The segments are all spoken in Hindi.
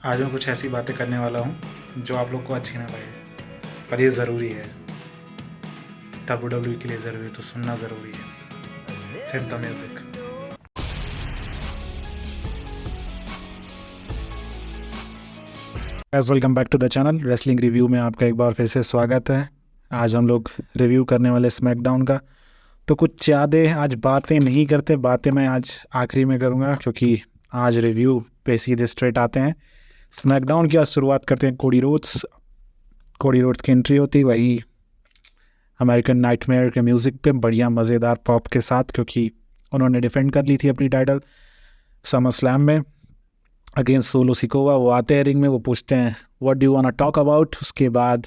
आज मैं कुछ ऐसी बातें करने वाला हूँ जो आप लोग को अच्छी ना लगे, पर ये ज़रूरी है। WWE के लिए ज़रूरी है, तो सुनना ज़रूरी है। Hit the music. Welcome back to the channel wrestling review में आपका एक बार फिर से स्वागत है। आज हम लोग रिव्यू करने वाले स्मैकडाउन का। तो कुछ ज़्यादा आज बातें नहीं करते, बातें मैं आज आखिरी में करूँगा क्योंकि आज रिव्यू पे सीधे स्ट्रेट आते हैं। स्मैकडाउन की आज शुरुआत करते हैं कोडी रोड्स की एंट्री होती वही अमेरिकन नाइटमेयर के म्यूज़िक पे बढ़िया मज़ेदार पॉप के साथ, क्योंकि उन्होंने डिफेंड कर ली थी अपनी टाइटल समर स्लैम में अगेंस्ट सोलो सिकोवा। वो आते हैं रिंग में, वो पूछते हैं what do you want talk about. उसके बाद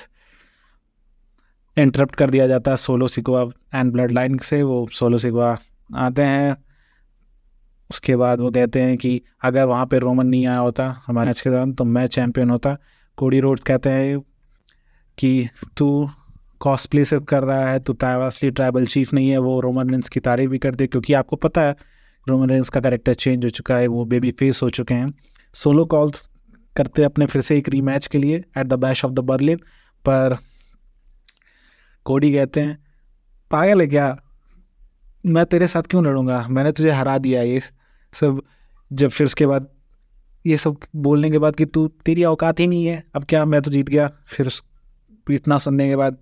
इंटरप्ट कर दिया जाता है solo Sikoa and blood line से। वो सोलो सिकोवा आते हैं, उसके बाद वो कहते हैं कि अगर वहाँ पे रोमन नहीं आया होता हमारे मैच के दौरान तो मैं चैम्पियन होता। कोडी रोड्स कहते हैं कि तू कॉस्प्ले सिर्फ कर रहा है, तो असली ट्राइबल चीफ नहीं है। वो रोमन रेंस की तारीफ भी करते, क्योंकि आपको पता है रोमन रेंस का कैरेक्टर चेंज हो चुका है, वो बेबी फेस हो चुके हैं। सोलो कॉल्स करते अपने फिर से एक रीमैच के लिए at the bash of the Berlin, पर कोडी कहते हैं पागल है क्या, मैं तेरे साथ क्यों लड़ूंगा, मैंने तुझे हरा दिया। ये सब जब फिर उसके बाद ये सब बोलने के बाद कि तू तेरी औकात ही नहीं है, अब क्या मैं तो जीत गया। फिर इतना सुनने के बाद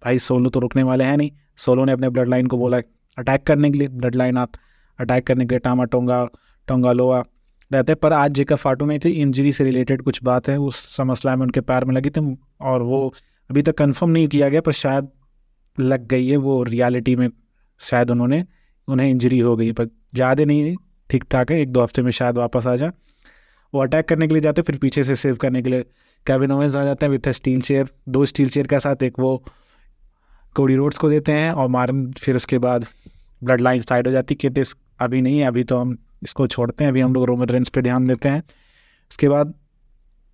भाई सोलो तो रुकने वाले हैं नहीं। सोलो ने अपने ब्लड लाइन को बोला अटैक करने के लिए, ब्लड लाइन आप अटैक करने के लिए टामा टोंगा टोंगा लोआ रहते। पर आज जेकब फाटू नहीं थी, इंजरी से रिलेटेड कुछ बात है, उस समस्या में उनके पैर में लगी थी और वो अभी तक कंफर्म नहीं किया गया, पर शायद लग गई है। वो रियलिटी में शायद उन्हें इंजरी हो गई, पर ज़्यादा नहीं, ठीक ठाक है, 1-2 हफ्ते में शायद वापस आ जाए। वो अटैक करने के लिए जाते, फिर पीछे से सेव करने के लिए केविन ओवेंस आ जाते हैं with steel chair, 2 steel chair के साथ। एक वो कोडी रोड्स को देते हैं और मारन, फिर उसके बाद ब्लड लाइन साइड हो जाती, कहते अभी नहीं है, अभी तो हम इसको छोड़ते हैं, अभी हम लोग रोमन रेंस पे ध्यान देते हैं। उसके बाद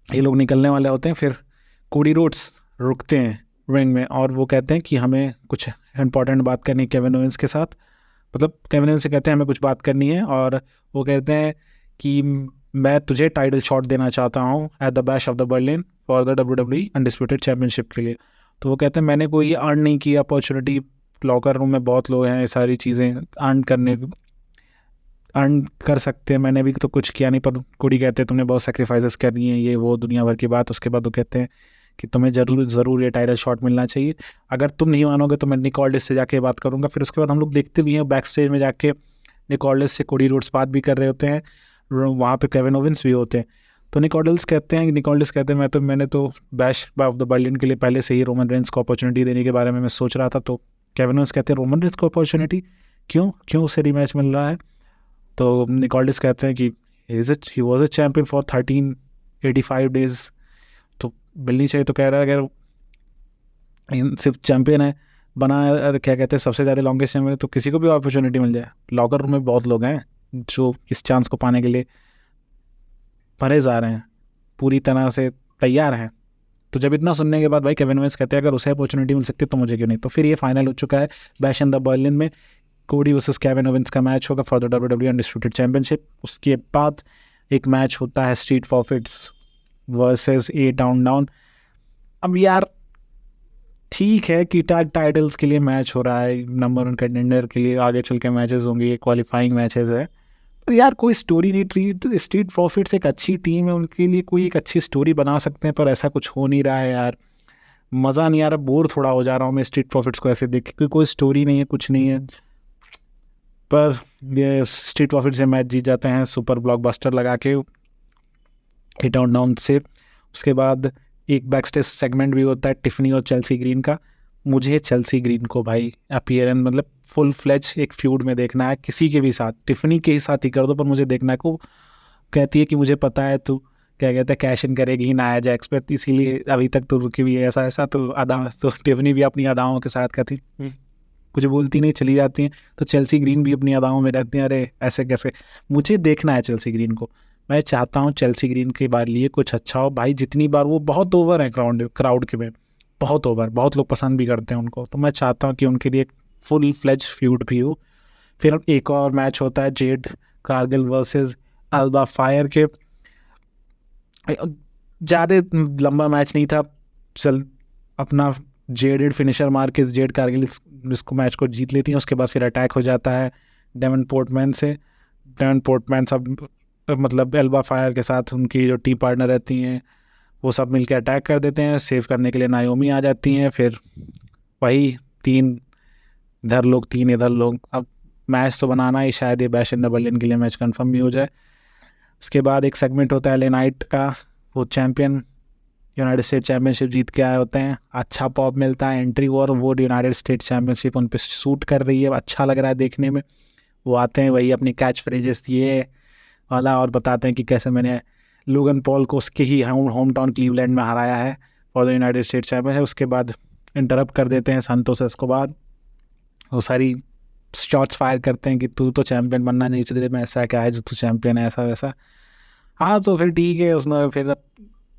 ये लोग निकलने वाले होते हैं, फिर कोडी रोड्स रुकते हैं रिंग में और वो कहते हैं कि हमें कुछ इंपॉर्टेंट बात करनी है केविन ओवेंस के साथ। मतलब केविन ओवेंस से कहते हैं हमें कुछ बात करनी है, और वो कहते हैं कि मैं तुझे टाइटल शॉट देना चाहता हूँ at the bash of the Berlin for the WWE undisputed championship के लिए। तो वो कहते हैं मैंने कोई अर्न नहीं की अपॉर्चुनिटी, लॉकर रूम में बहुत लोग हैं, ये सारी चीज़ें अर्न कर सकते हैं, मैंने भी तो कुछ किया नहीं। पर कोडी कहते हैं तुमने बहुत सेक्रीफाइसेस करनी है, ये वो दुनिया भर की बात। उसके बाद वो कहते हैं कि तुम्हें ज़रूर ये टाइटल शॉट मिलना चाहिए, अगर तुम नहीं मानोगे तो मैं निक ऑल्डिस से जाके बात करूँगा। फिर उसके बाद हम लोग देखते भी हैं बैक स्टेज में जाके निक ऑल्डिस से कोडी रोड्स बात भी कर रहे होते हैं, वहाँ पे केविन ओवेंस भी होते हैं। तो निक ऑल्डिस कहते हैं मैंने तो बैश ऑफ द बर्लिन के लिए पहले से ही रोमन रेंस को अपॉर्चुनिटी देने के बारे में मैं सोच रहा था। तो केविन ओवेंस कहते हैं रोमन रेंस को अपॉर्चुनिटी क्यों उसे रीमैच मिल रहा है। तो निक ऑल्डिस कहते हैं कि he was a champion for 1385 days, तो मिलनी चाहिए। तो कह रहा है अगर सिर्फ चैम्पियन है बना, क्या कहते हैं सबसे ज़्यादा लॉन्गेस्ट चैम्पियन, तो किसी को भी अपॉर्चुनिटी मिल जाए। लॉकर रूम में बहुत लोग हैं जो इस चांस को पाने के लिए भरे जा रहे हैं, पूरी तरह से तैयार हैं। तो जब इतना सुनने के बाद भाई केविन ओवेंस कहते हैं अगर उसे अपॉर्चुनिटी मिल सकती है तो मुझे क्यों नहीं। तो फिर ये फाइनल हो चुका है बैश इन द बर्लिन में, कोडी वर्सेस केविन ओवेंस का मैच होगा for the WWE undisputed championship. उसके बाद एक मैच होता है street profits versus A down. अब यार ठीक है कि टैग टाइटल्स के लिए मैच हो रहा है, नंबर 1 कंटेंडर के लिए आगे चल के मैचेस होंगे, ये क्वालिफाइंग मैचेस है। पर यार कोई स्टोरी नहीं, स्ट्रीट प्रॉफिट्स एक अच्छी टीम है, उनके लिए कोई एक अच्छी स्टोरी बना सकते हैं, पर ऐसा कुछ हो नहीं रहा है यार। मज़ा नहीं आ रहा, बोर थोड़ा हो जा रहा हूँ मैं स्ट्रीट प्रॉफिट्स को ऐसे देख के, कोई स्टोरी नहीं है, कुछ नहीं है। पर ये स्ट्रीट प्रॉफिट से मैच जीत जाते हैं सुपर ब्लॉकबस्टर लगा के हिट ऑन डाउन से। उसके बाद एक बैक स्टेज सेगमेंट भी होता है टिफनी और चेल्सी ग्रीन का। मुझे चेल्सी ग्रीन को भाई अपीयरेंस मतलब फुल फ्लेज एक फ्यूड में देखना है, किसी के भी साथ, टिफनी के ही साथ ही कर दो, पर मुझे देखना है। को कहती है कि मुझे पता है तू क्या कहते हैं कैश इन करेगी ही नाया जैक्स पे, इसीलिए अभी तक तो रुकी हुई है, ऐसा तो तो टिफनी भी अपनी अदाओं के साथ कहती कुछ बोलती नहीं, चली जाती हैं। तो चेल्सी ग्रीन भी अपनी अदाओं में रहती हैं, अरे ऐसे कैसे। मुझे देखना है चेल्सी ग्रीन को, मैं चाहता हूँ चेल्सी ग्रीन के बारे लिए कुछ अच्छा हो भाई। जितनी बार वो बहुत ओवर है क्राउड के में, बहुत ओवर, बहुत लोग पसंद भी करते हैं उनको, तो मैं चाहता हूँ कि उनके लिए फुल फ्लेज फ्यूड भी हो। फिर एक और मैच होता है Jade Cargill versus alba fire के। ज़्यादा लंबा मैच नहीं था, चल अपना जेडेड फिनिशर मार के जेड कारगिल इसको मैच को जीत लेती हैं। उसके बाद फिर अटैक हो जाता है डेवन पोर्टमैन से। डेवन पोर्टमैन सब मतलब एल्बा फायर के साथ उनकी जो टीम पार्टनर रहती हैं वो सब मिलकर अटैक कर देते हैं। सेव करने के लिए नायोमी आ जाती हैं। फिर वही 3 इधर लोग 3 इधर लोग। अब मैच तो बनाना ही, शायद ये बैश इन द बलियन के लिए मैच कंफर्म भी हो जाए। उसके बाद एक सेगमेंट होता है एले नाइट का, वो चैम्पियन यूनाइटेड स्टेट चैम्पियनशिप जीत के आए होते हैं। अच्छा पॉप मिलता है, एंट्री और वो यूनाइटेड स्टेट चैम्पियनशिप उन पर सूट कर रही है, अच्छा लग रहा है देखने में। वो आते हैं, वही अपनी कैच फ्रेजेस ये वाला, और बताते हैं कि कैसे मैंने लोगन पॉल को उसके ही होम टाउन क्लीवलैंड में हराया है for the United state championship. उसके बाद इंटरप्ट कर देते हैं संतोष एस्कोबार, वो सारी शॉट्स फायर करते हैं कि तू तो चैम्पियन बनना नहीं चाहिए, मैं ऐसा क्या है जो तू चैम्पियन है, ऐसा वैसा। हाँ तो फिर ठीक है, उसने फिर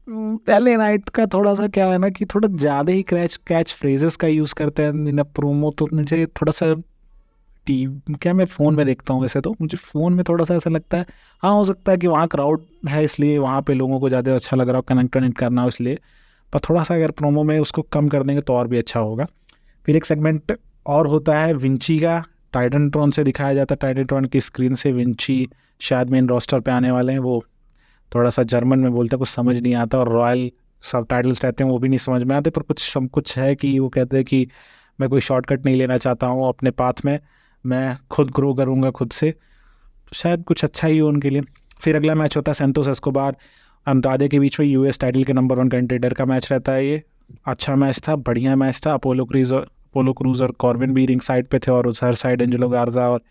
पहले नाइट का थोड़ा सा क्या है ना कि थोड़ा ज़्यादा ही कैच फ्रेजेस का यूज़ करते हैं इन प्रोमो। तो मुझे थोड़ा सा क्या मैं फ़ोन में देखता हूँ वैसे, तो मुझे फ़ोन में थोड़ा सा ऐसा लगता है। हाँ हो सकता है कि वहाँ क्राउड है इसलिए वहाँ पे लोगों को ज़्यादा अच्छा लग रहा हो, कनेक्ट करना हो इसलिए, पर थोड़ा सा अगर प्रोमो में उसको कम कर देंगे तो और भी अच्छा होगा। फिर एक सेगमेंट और होता है विंची का, टाइटनट्रॉन से दिखाया जाता है। टाइटनट्रॉन की स्क्रीन से विंची शायद मेन रोस्टर पे आने वाले हैं। वो थोड़ा सा जर्मन में बोलते हैं, कुछ समझ नहीं आता, और रॉयल सब टाइटल्स रहते हैं वो भी नहीं समझ में आते, पर कुछ है कि वो कहते हैं कि मैं कोई शॉर्टकट नहीं लेना चाहता हूँ अपने पाथ में, मैं खुद ग्रो करूँगा खुद से, तो शायद कुछ अच्छा ही हो उनके लिए। फिर अगला मैच होता है सेंतोस एस्कोबार अंद्रादे के बीच में, यूएस टाइटल के नंबर 1 कंटेंडर का मैच रहता है ये। अच्छा मैच था, बढ़िया मैच था। अपोलो क्रूज और कॉर्बिन भी रिंग साइड पे थे, और उस हर साइड एंजेलो गार्जा और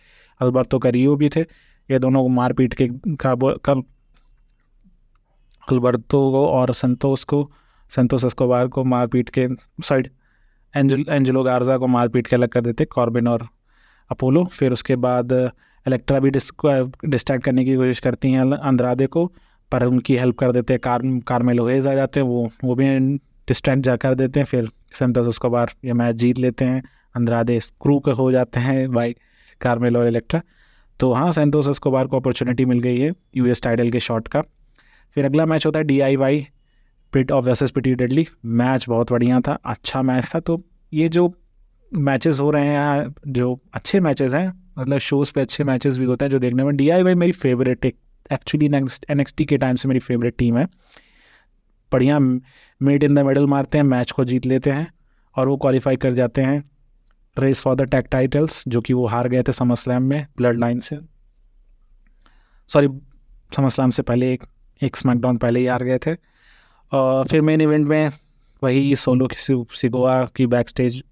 अल्बर्टो कैरियो भी थे। ये दोनों को मारपीट के अल्बर्टो को और संतोष एस्कोबार को मारपीट के साइड एंजेलो गार्जा को मारपीट के अलग कर देते कॉर्बिन और अपोलो। फिर उसके बाद इलेक्ट्रा भी डिस्ट्रैक्ट करने की कोशिश करती हैं अंद्रादे को, पर उनकी हेल्प कर देते हैं कार्मेलो हेज आ जाते हैं, वो भी डिस्ट्रैक्ट जा कर देते हैं। फिर संतोष एस्कोबार ये मैच जीत लेते हैं। अंद्रादे स्क्रू के हो जाते हैं बाई कार्मेलो और इलेक्ट्रा। तो हाँ, संतोष एस्कोबार को अपॉर्चुनिटी मिल गई है यूएस टाइटल के शॉट का। फिर अगला मैच होता है DIY pit of versus Pretty Deadly. Match बहुत बढ़िया था, अच्छा मैच था। तो ये जो मैचेस हो रहे हैं, जो अच्छे मैचेस हैं, मतलब शोज़ पे अच्छे मैचेस भी होते हैं जो देखने में। DIY मेरी फेवरेट एक्चुअली NXT के टाइम से मेरी फेवरेट टीम है। बढ़िया मिड इन द मिडल मारते हैं, मैच को जीत लेते हैं, और वो क्वालिफाई कर जाते हैं race for the tag titles, जो कि वो हार गए थे समरस्लैम में ब्लड लाइन से। सॉरी, समरस्लैम से पहले एक स्मैकडाउन पहले ही हार गए थे। और फिर मेन इवेंट में वही सोलो सिगोआ की बैक स्टेज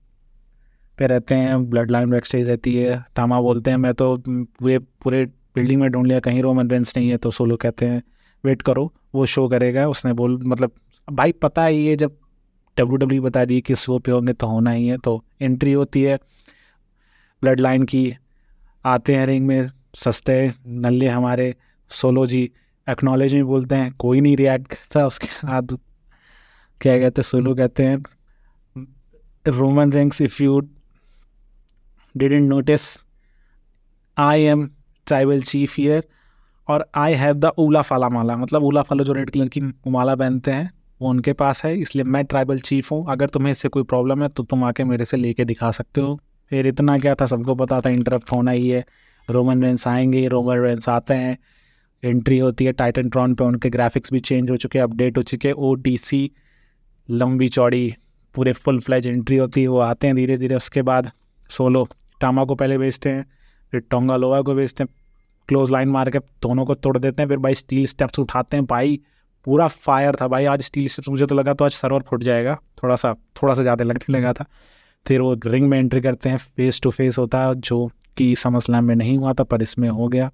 पे रहते हैं, ब्लड लाइन बैक स्टेज रहती है। टामा बोलते हैं मैं तो वे पूरे बिल्डिंग में ढूंढ लिया, कहीं रोमन रेंस नहीं है। तो सोलो कहते हैं वेट करो, वो शो करेगा। उसने मतलब भाई पता है ये जब WWE बता दी कि शो पे होंगे तो होना ही है। तो एंट्री होती है ब्लड लाइन की, आते हैं रिंग में सस्ते नल्ले हमारे सोलो जी, एक्नॉलेज में बोलते हैं, कोई नहीं रिएक्ट करता। उसके बाद क्या कहते हैं, सोलो कहते हैं Roman Reigns if you didn't notice I am tribal chief here और आई हैव द ऊला फाला माला। मतलब ऊला फाला जो रेड कलर की माला पहनते हैं वो उनके पास है, इसलिए मैं ट्राइबल चीफ हूँ। अगर तुम्हें इससे कोई प्रॉब्लम है तो तुम आके मेरे से लेके दिखा सकते हो। फिर इतना क्या था, सबको पता था इंटरप्ट होना ही है, रोमन रेंस आएंगे। रोमन रेंस आते हैं, एंट्री होती है टाइटनट्रॉन पे। उनके ग्राफिक्स भी चेंज हो चुके हैं, अपडेट हो चुके हैं। OTC लंबी चौड़ी पूरे फुल फ्लैज एंट्री होती है, वो आते हैं धीरे धीरे। उसके बाद सोलो टामा को पहले भेजते हैं, फिर टोंगा लोआ को भेजते हैं, क्लोज लाइन मार के दोनों को तोड़ देते हैं। फिर भाई स्टील स्टेप्स उठाते हैं, भाई पूरा फायर था भाई आज स्टील स्टेप्स। मुझे तो लगा तो आज सर्वर फुट जाएगा, थोड़ा सा ज़्यादा लगने लगा था। फिर वो रिंग में एंट्री करते हैं, फेस टू फेस होता है, जो कि समरस्लैम में नहीं हुआ था पर इसमें हो गया।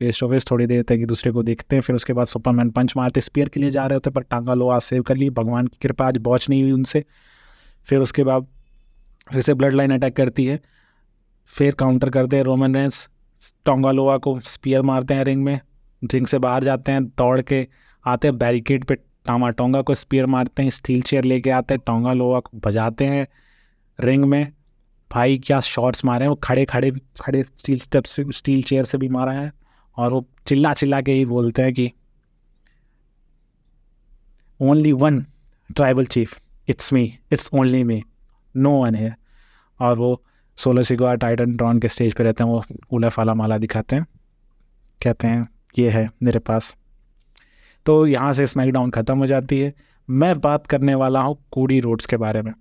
फेस टू फेस थोड़ी देर तक एक दूसरे को देखते हैं। फिर उसके बाद सुपरमैन पंच मारते, स्पीयर के लिए जा रहे होते पर टांगा लोआ सेव कर ली, भगवान की कृपा आज बॉच नहीं हुई उनसे। फिर उसके बाद फिर से ब्लड लाइन अटैक करती है, फिर काउंटर करते हैं रोमन रेंस, टोंगा लोआ को स्पीयर मारते हैं रिंग में, रिंग से बाहर जाते हैं, दौड़ के आते हैं बैरिकेड पे, टामा टोंगा को स्पीयर मारते हैं, स्टील चेयर लेके आते हैं, टोंगा लोआ को बजाते हैं रिंग में। भाई क्या शॉट्स मारे हैं वो, खड़े स्टील स्टेप से, स्टील चेयर से भी मारा है। और वो चिल्ला के ही बोलते हैं कि only one tribal chief, it's me, it's only me, no one है। और वो सोलो सिगोआ टाइटन ट्रॉन के स्टेज पे रहते हैं, वो उला फाला माला दिखाते हैं, कहते हैं ये है मेरे पास। तो यहाँ से स्मैकडाउन ख़त्म हो जाती है। मैं बात करने वाला हूँ कोडी रोड्स के बारे में।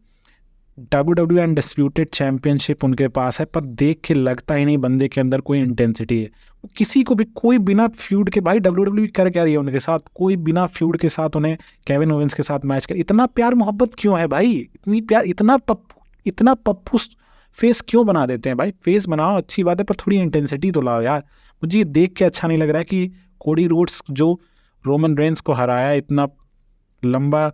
WWE अनडिस्प्यूटेड चैम्पियनशिप उनके पास है, पर देख के लगता ही नहीं बंदे के अंदर कोई इंटेंसिटी है। किसी को भी कोई बिना फ्यूड के, भाई WWE कर क्या रही है उनके साथ, कोई बिना फ्यूड के साथ उन्हें केविन ओवेंस के साथ मैच कर, इतना प्यार मोहब्बत क्यों है भाई, इतनी प्यार, इतना पप्पू फेस क्यों बना देते हैं भाई। फेस बनाओ अच्छी बात है, पर थोड़ी इंटेंसिटी तो लाओ यार। मुझे ये देख के अच्छा नहीं लग रहा है कि कोडी रोड्स जो रोमन रेंस को हराया, इतना लंबा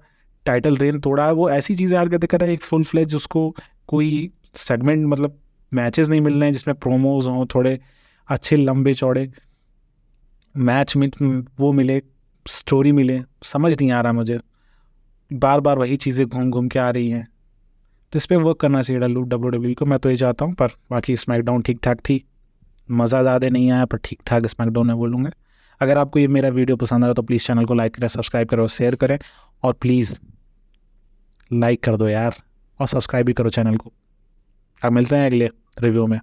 टाइटल रेन तोड़ा है, वो ऐसी चीज़ें यार कहते कर रहा है, एक फुल फ्लेज उसको कोई सेगमेंट मतलब मैचेस नहीं मिल रहे हैं जिसमें प्रोमोज हों, थोड़े अच्छे लंबे चौड़े मैच में वो मिले, स्टोरी मिले, समझ नहीं आ रहा मुझे। बार बार वही चीज़ें घूम घूम के आ रही हैं, तो इस पर वर्क करना चाहिए WWE को। मैं तो ये चाहता हूँ, पर बाकी स्मैकडाउन ठीक ठाक थी, मज़ा ज़्यादा नहीं आया पर ठीक ठाक स्मैकडाउन है बोलूँगा। अगर आपको ये मेरा वीडियो पसंद आया तो प्लीज़ चैनल को लाइक करें, सब्सक्राइब करें और शेयर करें, और प्लीज़ लाइक कर दो यार, और सब्सक्राइब भी करो चैनल को। अब मिलते हैं अगले रिव्यू में।